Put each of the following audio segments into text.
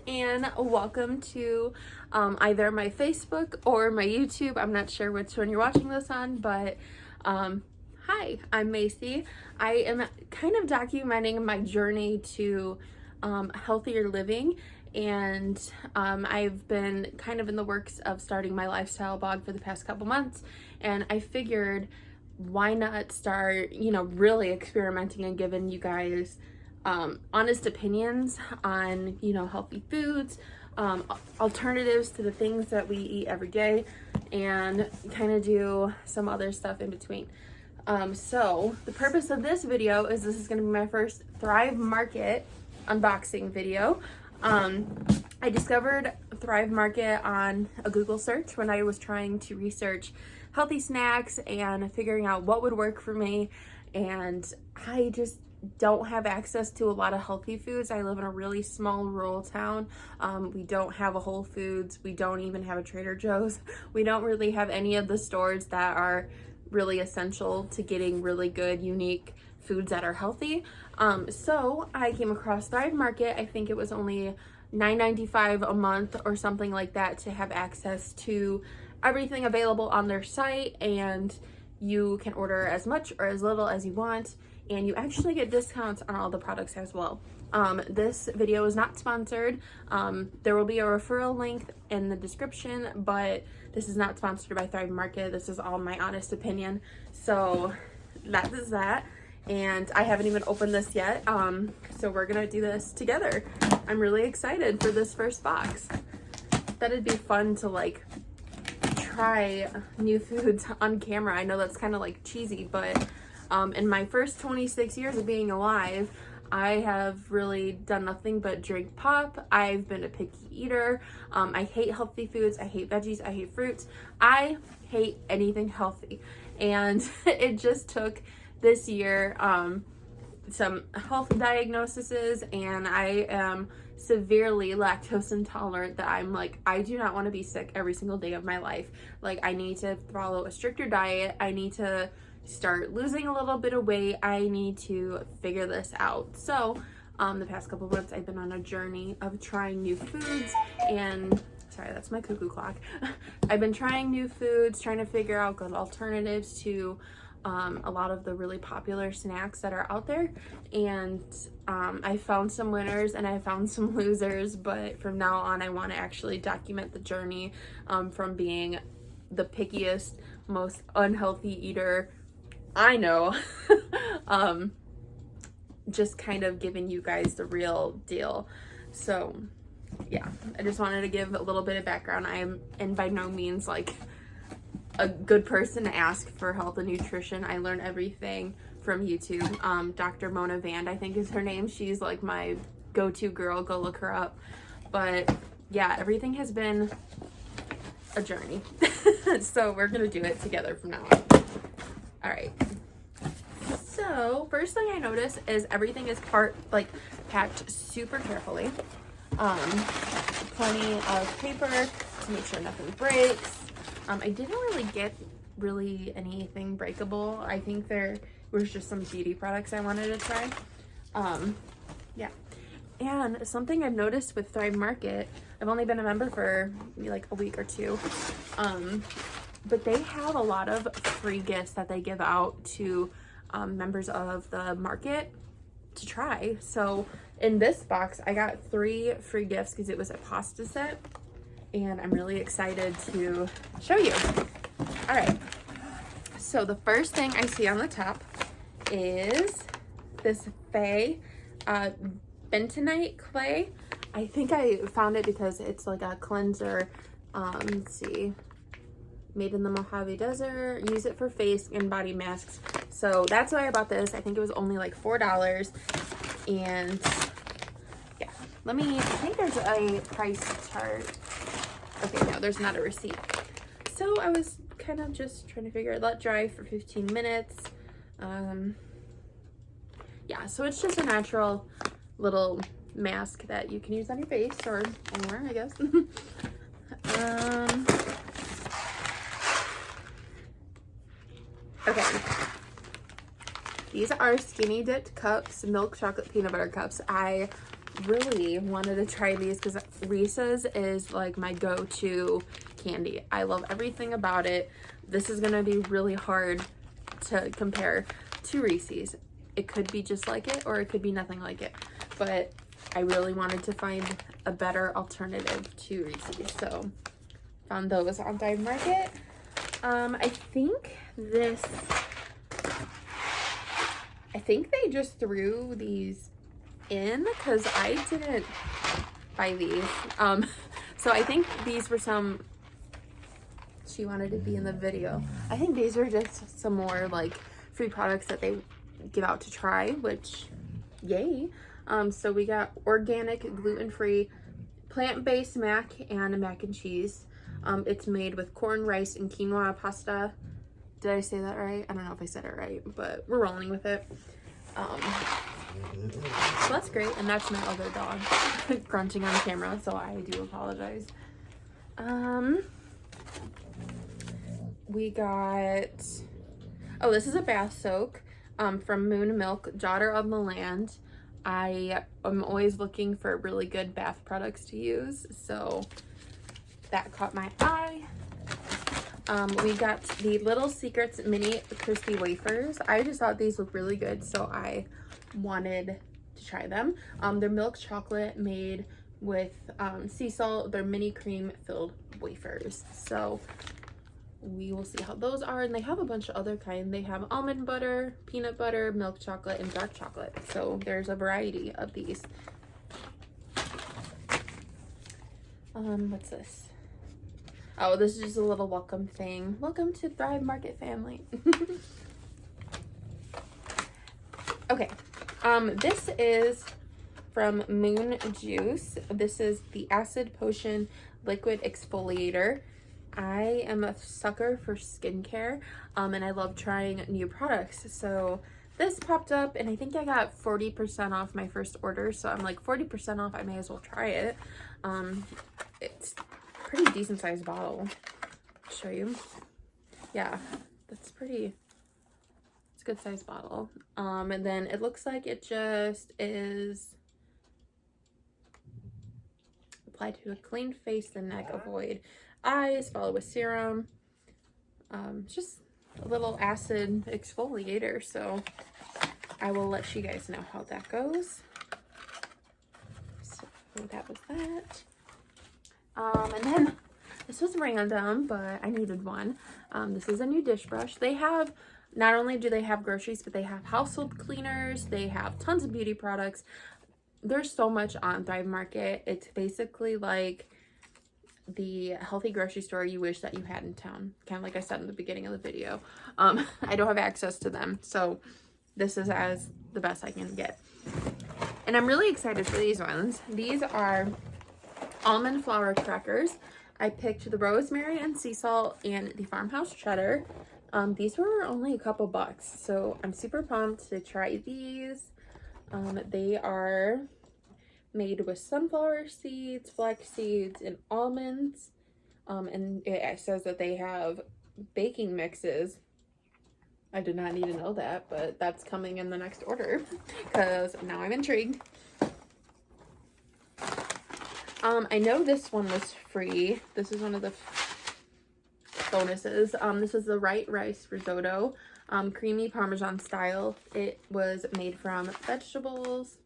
and welcome to either my Facebook or my YouTube. I'm not sure which one you're watching this on, but hi, I'm Macy. I am kind of documenting my journey to healthier living, and I've been kind of in the works of starting my lifestyle blog for the past couple months, and I figured why not start, really experimenting and giving you guys honest opinions on, healthy foods, alternatives to the things that we eat every day, and kind of do some other stuff in between. So the purpose of this video is this is going to be my first Thrive Market unboxing video. I discovered Thrive Market on a Google search when I was trying to research healthy snacks and figuring out what would work for me, and I just don't have access to a lot of healthy foods. I live in a really small rural town. We don't have a Whole Foods. We don't even have a Trader Joe's. We don't really have any of the stores that are really essential to getting really good, unique foods that are healthy. So I came across Thrive Market. I think it was only $9.95 a month or something like that to have access to everything available on their site, and you can order as much or as little as you want, and you actually get discounts on all the products as well. This video is not sponsored. There will be a referral link in the description, but this is not sponsored by Thrive Market. This is all my honest opinion. So that is that. And I haven't even opened this yet. So we're gonna do this together. I'm really excited for this first box. That'd be fun to try new foods on camera. I know that's kind of cheesy, but in my first 26 years of being alive, I have really done nothing but drink pop. I've been a picky eater. I hate healthy foods. I hate veggies. I hate fruits. I hate anything healthy. And it just took this year some health diagnoses, and I am severely lactose intolerant that I do not want to be sick every single day of my life. I need to follow a stricter diet. I need to start losing a little bit of weight. I need to figure this out. So the past couple of months I've been on a journey of trying new foods, and sorry, that's my cuckoo clock. I've been trying new foods, trying to figure out good alternatives to a lot of the really popular snacks that are out there, and I found some winners and I found some losers, but from now on I want to actually document the journey from being the pickiest, most unhealthy eater I know, just kind of giving you guys the real deal. So yeah, I just wanted to give a little bit of background. I am by no means a good person to ask for health and nutrition. I learn everything from YouTube. Dr. Mona Vand, I think is her name. She's my go-to girl. Go look her up. But yeah, everything has been a journey. So we're gonna do it together from now on. All right. So first thing I noticed is everything is packed super carefully. Plenty of paper to make sure nothing breaks. I didn't really get anything breakable. I think there was just some beauty products I wanted to try. Yeah. And something I've noticed with Thrive Market, I've only been a member for maybe a week or two, but they have a lot of free gifts that they give out to members of the market to try. So in this box, I got 3 free gifts because it was a pasta set, and I'm really excited to show you. All right, so the first thing I see on the top is this Faye bentonite clay. I think I found it because it's a cleanser. Let's see, made in the Mojave Desert. Use it for face and body masks. So that's why I bought this. I think it was only $4, and yeah, I think there's a price chart. Okay, no, there's not a receipt. So I was kind of just trying to figure it. Let dry for 15 minutes. Yeah, so it's just a natural little mask that you can use on your face or anywhere, I guess. Okay. These are skinny dipped cups, milk chocolate peanut butter cups. I really wanted to try these because Reese's is like my go-to candy. I love everything about it. This is gonna be really hard to compare to Reese's. It could be just like it or it could be nothing like it, but I really wanted to find a better alternative to Reese's, so found those on Dive Market. I think they just threw these in because I didn't buy these. So I think these were some, she wanted to be in the video. I think these are just some more like free products that they give out to try, which yay. So we got organic, gluten-free, plant-based mac and mac and cheese. It's made with corn, rice, and quinoa pasta. Did I say that right? I don't know if I said it right, but we're rolling with it. So that's great, and that's my other dog grunting on camera, so I do apologize. We got, oh, this is a bath soak from Moon Milk, Daughter of the Land. I am always looking for really good bath products to use, so that caught my eye. We got the Little Secrets mini crispy wafers. I just thought these looked really good, so I wanted to try them. They're milk chocolate made with sea salt. They're mini cream filled wafers, so we will see how those are. And they have a bunch of other kinds. They have almond butter, peanut butter, milk chocolate, and dark chocolate, so there's a variety of these. What's this? Oh, this is just a little welcome thing. Welcome to Thrive Market family. Okay, this is from Moon Juice. This is the Acid Potion Liquid Exfoliator. I am a sucker for skincare, and I love trying new products. So this popped up, and I think I got 40% off my first order. So I'm like, 40% off, I may as well try it. It's pretty decent sized bottle. I'll show you. Yeah, that's pretty, it's a good sized bottle. And then it looks like it just is applied to a clean face and neck, avoid eyes, follow with serum. Just a little acid exfoliator, so I will let you guys know how that goes. So that was that. And then this was random, but I needed one. This is a new dish brush. They have, not only do they have groceries, but they have household cleaners. They have tons of beauty products. There's so much on Thrive Market. It's basically like the healthy grocery store you wish that you had in town. Kind of like I said in the beginning of the video. I don't have access to them, so this is as the best I can get. And I'm really excited for these ones. These are almond flour crackers. I picked the rosemary and sea salt and the farmhouse cheddar. These were only a couple bucks, so I'm super pumped to try these. They are made with sunflower seeds, flax seeds, and almonds. And it says that they have baking mixes. I did not need to know that, but that's coming in the next order because now I'm intrigued. I know this one was free. This is one of the bonuses. This is the Right Rice Risotto, creamy Parmesan style. It was made from vegetables.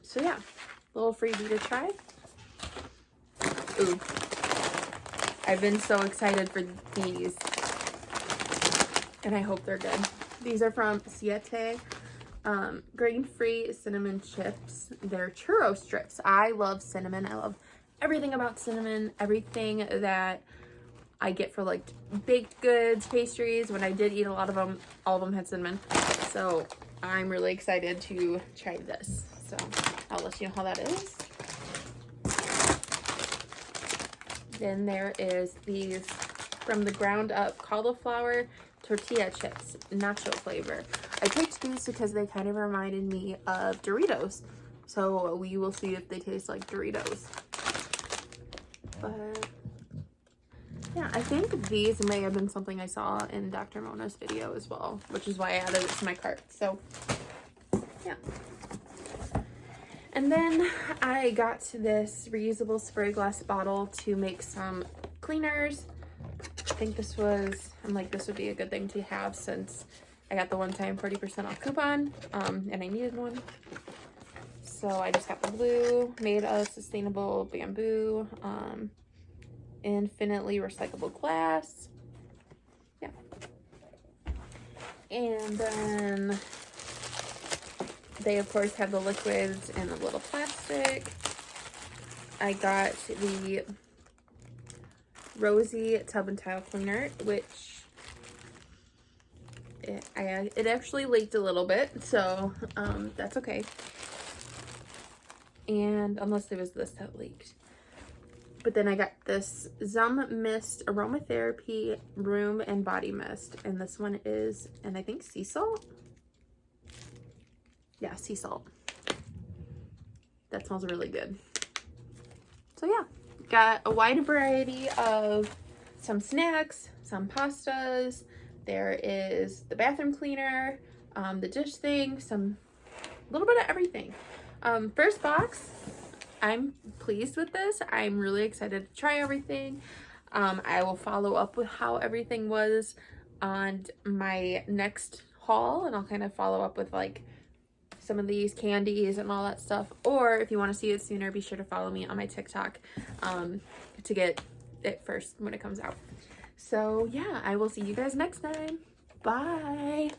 So yeah, a little freebie to try. Ooh, I've been so excited for these, and I hope they're good. These are from Siete. Grain-free cinnamon chips. They're churro strips. I love cinnamon. I love everything about cinnamon. Everything that I get for like baked goods, pastries. When I did eat a lot of them, all of them had cinnamon. So I'm really excited to try this. So I'll let you know how that is. Then there is these from the ground up cauliflower tortilla chips, nacho flavor. I picked these because they kind of reminded me of Doritos. So we will see if they taste like Doritos. But yeah, I think these may have been something I saw in Dr. Mona's video as well, which is why I added it to my cart. So yeah. And then I got this reusable spray glass bottle to make some cleaners. I think this was, I'm like, this would be a good thing to have since I got the one-time 40% off coupon, and I needed one. So I just got the blue, made of sustainable bamboo, infinitely recyclable glass. Yeah. And then they of course have the liquids in a little plastic. I got the Rosy tub and tile cleaner, which it actually leaked a little bit, so that's okay. And unless it was this that leaked. But then I got this Zum Mist Aromatherapy Room and Body Mist. And this one is, and I think sea salt? Yeah, sea salt. That smells really good. So yeah, got a wide variety of some snacks, some pastas. There is the bathroom cleaner, the dish thing, a little bit of everything. First box, I'm pleased with this. I'm really excited to try everything. I will follow up with how everything was on my next haul, and I'll kind of follow up with like some of these candies and all that stuff. Or if you want to see it sooner, be sure to follow me on my TikTok to get it first when it comes out. So yeah, I will see you guys next time. Bye.